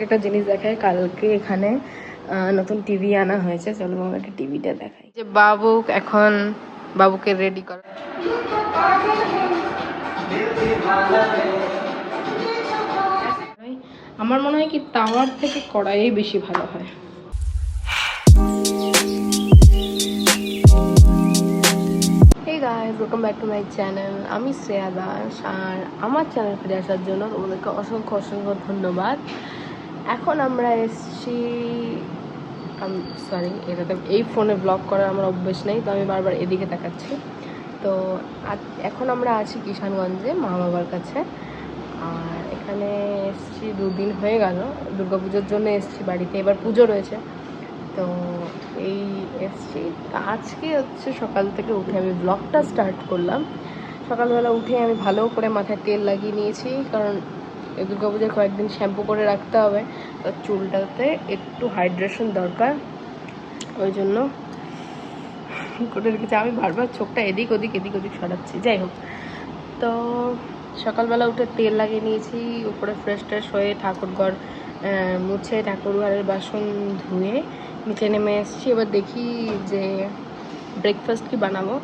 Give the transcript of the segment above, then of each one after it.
তোমাদেরকে একটা জিনিস দেখাই। কালকে এখানে নতুন টিভি আনা হয়েছে, চলো তোমাদেরকে টিভিটা দেখাই। যে বাবুকে রেডি করা, আমার মনে হয় কি তাওয়ার থেকে কড়াই বেশি ভালো হয়। Hey guys, welcome back to my channel. আমি শ্রেয়া দাস, আর আমার চ্যানেল ফিরে আসার জন্য তোমাদেরকে অসংখ্য অসংখ্য ধন্যবাদ। এখন আমরা এসছি, সরি, এটাতে এই ফোনে ব্লগ করার আমার অভ্যেস নেই, তো আমি বারবার এদিকে তাকাচ্ছি। তো এখন আমরা আছি কিষানগঞ্জে মা বাবার কাছে, আর এখানে এসছি 2 দিন হয়ে গেল। দুর্গাপুজোর জন্য এসছি বাড়িতে, এবার পুজো রয়েছে, তো এই এসছি। আজকে হচ্ছে সকাল থেকে উঠে আমি ব্লগটা স্টার্ট করলাম। সকালবেলা উঠে আমি ভালো করে মাথায় তেল লাগিয়ে নিয়েছি, কারণ এই দুর্গাপুজোর কয়েকদিন শ্যাম্পু করে রাখতে হবে, তো চুলটাতে একটু হাইড্রেশন দরকার, ওই জন্য করে রেখেছি। আমি বারবার চোখটা এদিক ওদিক সরাচ্ছি, যাই হোক। তো সকালবেলা উঠে তেল লাগিয়ে নিয়েছি, উপরে ফ্রেশ ট্রেশ হয়ে ঠাকুরঘর মুছে ঠাকুরঘরের বাসন ধুয়ে নিচে নেমে এসেছি। এবার দেখি যে ব্রেকফাস্ট কি বানাবো।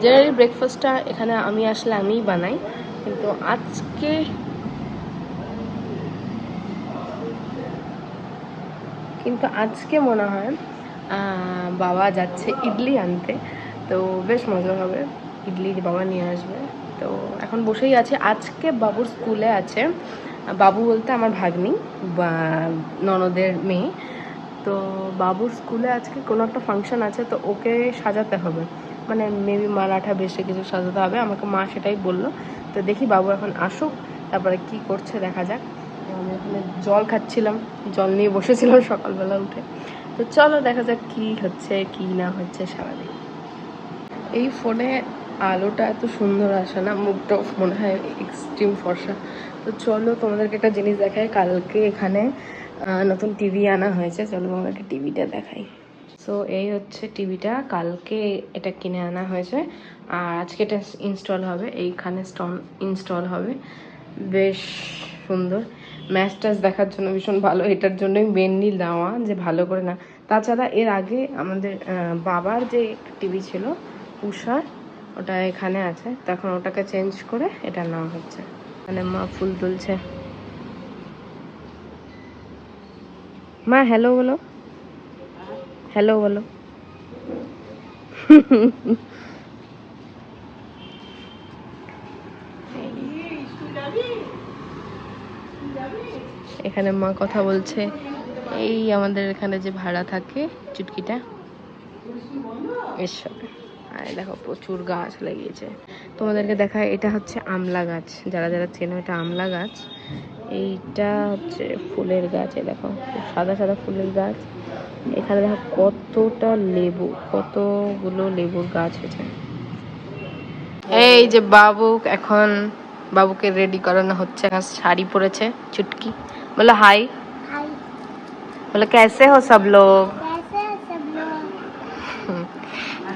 জেনারেলি ব্রেকফাস্টটা এখানে আমি আসলে আমিই বানাই, কিন্তু আজকে মনে হয় বাবা যাচ্ছে ইডলি আনতে, তো বেশ মজা হবে। ইডলি বাবা নিয়ে আসবে, তো এখন বসেই আছে। আজকে বাবুর স্কুলে আছে, বাবু বলতে আমার ভাগ্নি বা ননদের মেয়ে। তো বাবুর স্কুলে আজকে কোনো একটা ফাংশন আছে, তো ওকে সাজাতে হবে, মানে মেবি মালাঠা বেশি কিছু সাজাতে হবে, আমাকে মা সেটাই বললো। তো দেখি বাবু এখন আসুক, তারপরে কি করছে দেখা যাক। আমি এখানে জল খাচ্ছিলাম, জল নিয়ে বসেছিলাম সকালবেলা উঠে। তো চলো দেখা যাক কি হচ্ছে কি না হচ্ছে সারাদিন। এই ফোনে আলোটা এত সুন্দর আসে না, মুখটাও মনে হয় এক্সট্রিম ফর্সা। তো চলো তোমাদেরকে একটা জিনিস দেখাই। কালকে এখানে নতুন টিভি আনা হয়েছে, চলো তোমাদেরকে টিভিটা দেখাই। সো এই হচ্ছে টিভিটা, কালকে এটা কিনে আনা হয়েছে, আর আজকে এটা ইনস্টল হবে, এইখানে ইনস্টল হবে। বেশ সুন্দর, ম্যাচ ট্যাচ দেখার জন্য ভীষণ ভালো, এটার জন্যই মেনলি নেওয়া, যে ভালো করে না। তাছাড়া এর আগে আমাদের বাবার যে টিভি ছিল উষার, ওটা এখানে আছে, তখন ওটাকে চেঞ্জ করে এটা নেওয়া হচ্ছে। মানে মা ফুল তুলছে। মা হ্যালো বলো, হ্যালো বলো। এখানে মা কথা বলছে। এই আমাদের এখানে যে ভাড়া থাকে চুটকিটা, এসব। আর দেখো প্রচুর গাছ লাগিয়েছে। তোমাদেরকে দেখায়, এটা হচ্ছে আমলা গাছ, যারা যারা চেনো এটা আমলা গাছ। এইটা হচ্ছে ফুলের গাছ, দেখো সাদা সাদা ফুলের গাছ। এখানে দেখো কতটা লেবু, কতগুলো লেবুর গাছ হয়েছে। এই যে বাবুকে রেডি করানো হচ্ছে, এখন শাড়ি পরেছে চুটকি। বলো হাই, বলো कैसे हो सब लोग।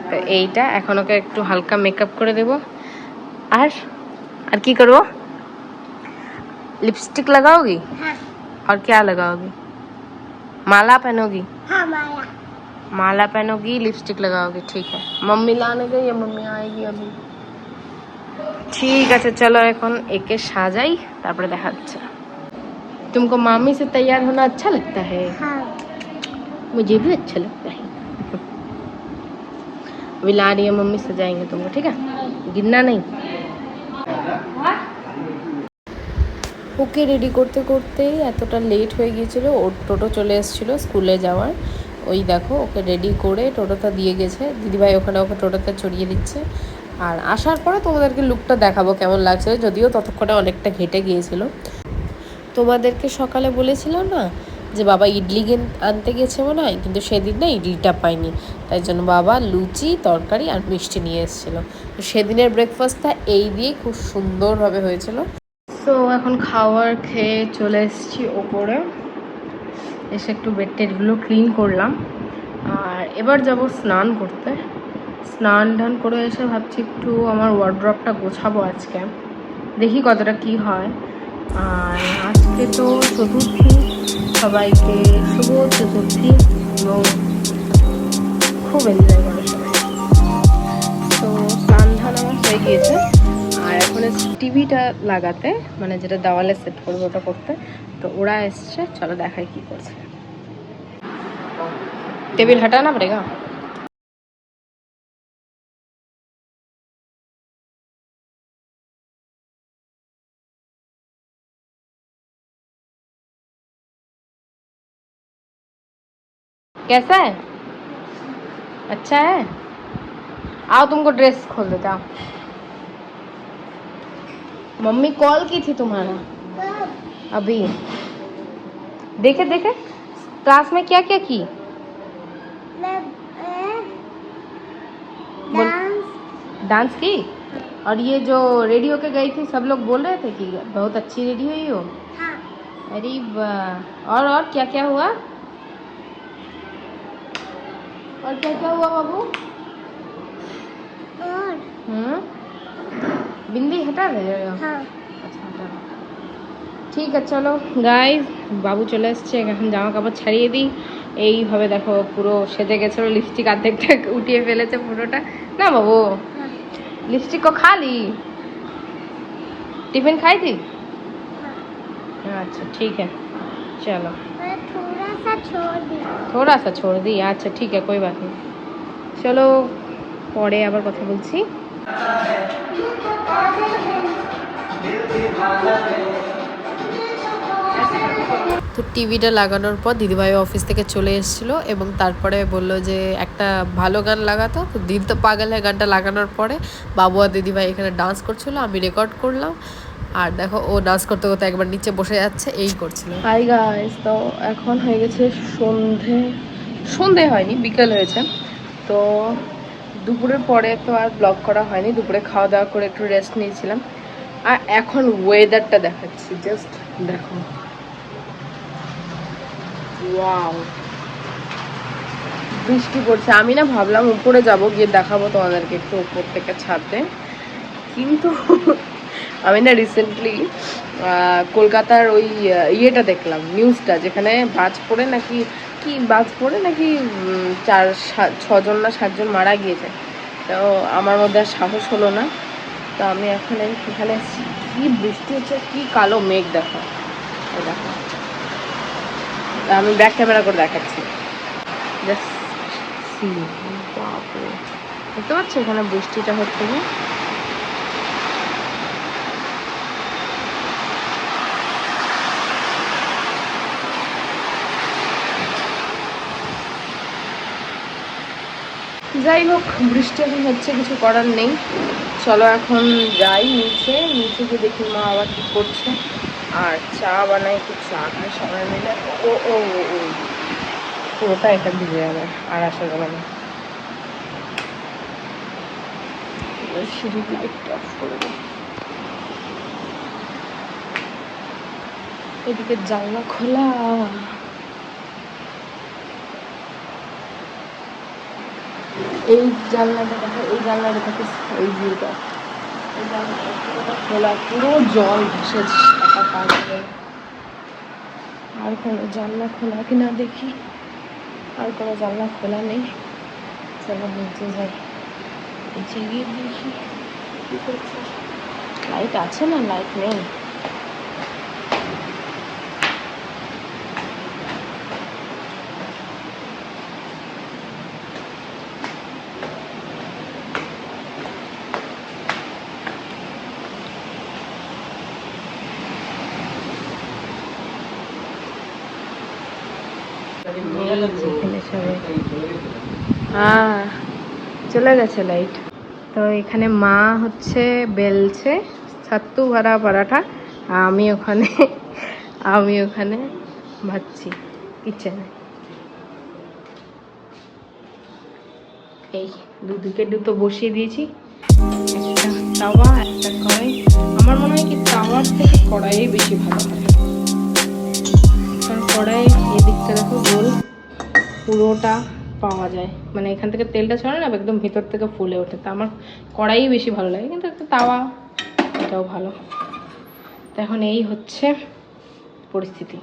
তো এইটা এখন ওকে একটু হালকা মেকআপ করে দেবো। আর কি করবো, लिपस्टिक लगाओगी? हाँ। और क्या लगाओगी? माला पहनोगी? हाँ, माला पहनोगी, लिपस्टिक लगाओगी, ठीक है। मम्मी लाने गई या मम्मी आएगी अभी? ठीक है, चलो এখন একে সাজাই, তারপরে দেখা হচ্ছে। तुमको मामी से तैयार होना अच्छा लगता है? हाँ। मुझे भी अच्छा लगता है। अभी ला रही है मम्मी, सजाएंगे तुमको, ठीक है? गिरना नहीं। ওকে রেডি করতে করতেই এতটা লেট হয়ে গিয়েছিল, ওর টোটো চলে এসেছিলো স্কুলে যাওয়ার। ওই দেখো ওকে রেডি করে টোটোটা দিয়ে গেছে, দিদিভাই ওখানে ওকে টোটোতে চড়িয়ে দিচ্ছে। আর আসার পরে তোমাদেরকে লুকটা দেখাবো কেমন লাগছে, যদিও ততক্ষণে অনেকটা ঘেটে গিয়েছিল। তোমাদেরকে সকালে বলেছিলাম না যে বাবা ইডলি আনতে গেছে মনে হয়, কিন্তু সেদিন না ইডলিটা পাইনি, তাই জন্য বাবা লুচি তরকারি আর মিষ্টি নিয়ে এসেছিলো। তো সেদিনের ব্রেকফাস্টটা এই দিয়ে খুব সুন্দরভাবে হয়েছিল। তো এখন খাবার খেয়ে চলে এসেছি ওপরে, এসে একটু বেড টেডগুলো ক্লিন করলাম, আর এবার যাব স্নান করতে। স্নান টান করে এসে ভাবছি একটু আমার ওয়ার্ড্রপটা গোছাবো আজকে, দেখি কতটা কি হয়। আর আজকে তো চতুর্থী, সবাইকে শুভ চতুর্থী এবং খুব এনজয় করে সবাই। তো স্নান ধান আমার হয়ে গিয়েছে, আর এখন টিভিটা লাগাতে, মানে যেটা দেওয়ালে সেট করবো ওটা করতে। তো ওরা এসছে, চলো দেখাই কি করছে। টেবিল हटाना पड़ेगा। कैसा है? अच्छा है। आओ तुमको ड्रेस खोल देता हूँ। मम्मी कॉल की थी तुम्हारा अभी। देखे देखे क्लास में क्या क्या की? डांस की। और ये जो रेडियो के गई थी सब लोग बोल रहे थे कि बहुत अच्छी रेडियो है हो। हाँ। अरे वाह। और क्या क्या हुआ? और क्या क्या हुआ बाबू? और बिंदी हटा रहे हो? हाँ। अच्छा हटा। ঠিক আছে চলো গাইস, বাবু চলে এসছে, এখন জামা কাপড় ছাড়িয়ে দিই। এইভাবে দেখো পুরো সেজে গেছিলো, লিপস্টিক অর্ধেকটা উঠিয়ে ফেলেছে পুরোটা। না বাবু लिपस्टिक को खा ली? टिफिन खाई थी? अच्छा ठीक है चलो। थोड़ा सा छोड़ दी। अच्छा ठीक है कोई बात नहीं, चलो পরে আবার কথা বলছি। তো টিভিটা লাগানোর পর দিদিভাই অফিস থেকে চলে এসেছিলো এবং তারপরে বলল যে একটা ভালো গান লাগাতো। তো দিল তো পাগল হ্যায় গানটা লাগানোর পরে বাবু আর দিদিভাই এখানে ডান্স করছিল, আমি রেকর্ড করলাম। আর দেখো ও ডান্স করতে করতে একবার নিচে বসে যাচ্ছে, এই করছিল। হাই গাইস, তো এখন হয়ে গেছে সন্ধে হয়নি, বিকেল হয়েছে। তো দুপুরের পরে তো আর ব্লগ করা হয়নি, দুপুরে খাওয়া দাওয়া করে একটু রেস্ট নিয়েছিলাম। আর এখন ওয়েদারটা দেখাচ্ছি, জাস্ট দেখো। ওয়াও, বৃষ্টি পড়ছে। আমি না ভাবলাম উপরে যাব, গিয়ে দেখাবো তোমাদেরকে একটু উপর থেকে ছাদে, কিন্তু আমি না রিসেন্টলি কলকাতার ওই ইয়েটা দেখলাম, নিউজটা, যেখানে বাজ পড়ে নাকি 6জন না 7জন মারা গিয়েছে। তো আমার মধ্যে আর সাহস হলো না, তো আমি এখন এখানে কি বৃষ্টি হচ্ছে, কি কালো মেঘ দেখো, দেখো আমি ব্যাক ক্যামেরা করে দেখাচ্ছি। জাস্ট সি, বাপরে, দেখতে পাচ্ছ এখানে বৃষ্টিটা হচ্ছে না? যাই হোক, বৃষ্টি এখন হচ্ছে, কিছু করার নেই। চলো এখন যাই নিচে গিয়ে দেখি মা আবার কি করছে। আর চা বানাই, একটু চা খাই সবাই মিলে। ও ও ও পুরোটা এটা ভিজে যাবে, আর আসা যাবে না। সিঁড়ির লাইটটা অফ করে দেব। এদিকে জানলা খোলা, এই জানলাটা দেখো, এই জানলাটা থেকে এই ভিউটা, এই জানলাটা খোলা, পুরো জল ভেসে একাকার। আর কোনো জানলা খোলা কিনা দেখি, আর কোনো জানলা খোলা নেই। চলো নিচে যাই, নিচে গিয়ে দেখি কি করছে। লাইট আছে না, লাইট নেই। হ্যাঁ চলে গেছে লাইট। তো এখানে মা হচ্ছে বেলছে ছাত্তু ভরা পরাঠা, আমি ওখানে ভাজছি কিচেনে। এই দুদিকে দুটো বসিয়ে দিয়েছি, একটা তাওয়া একটা কড়াই। আমার মনে হয় কি তাওয়ার থেকে কড়াই বেশি ভালো হয়, কারণ কড়াই এদিকটা দেখো গোল পুরোটা পাওয়া যায়, মানে এখান থেকে তেলটা ছড়ায় না, একদম ভিতর থেকে ফুলে ওঠে। তো আমার কড়াই বেশি ভালো লাগে, কিন্তু একটা তাওয়া এটাও ভালো। তো এখন এই হচ্ছে পরিস্থিতি।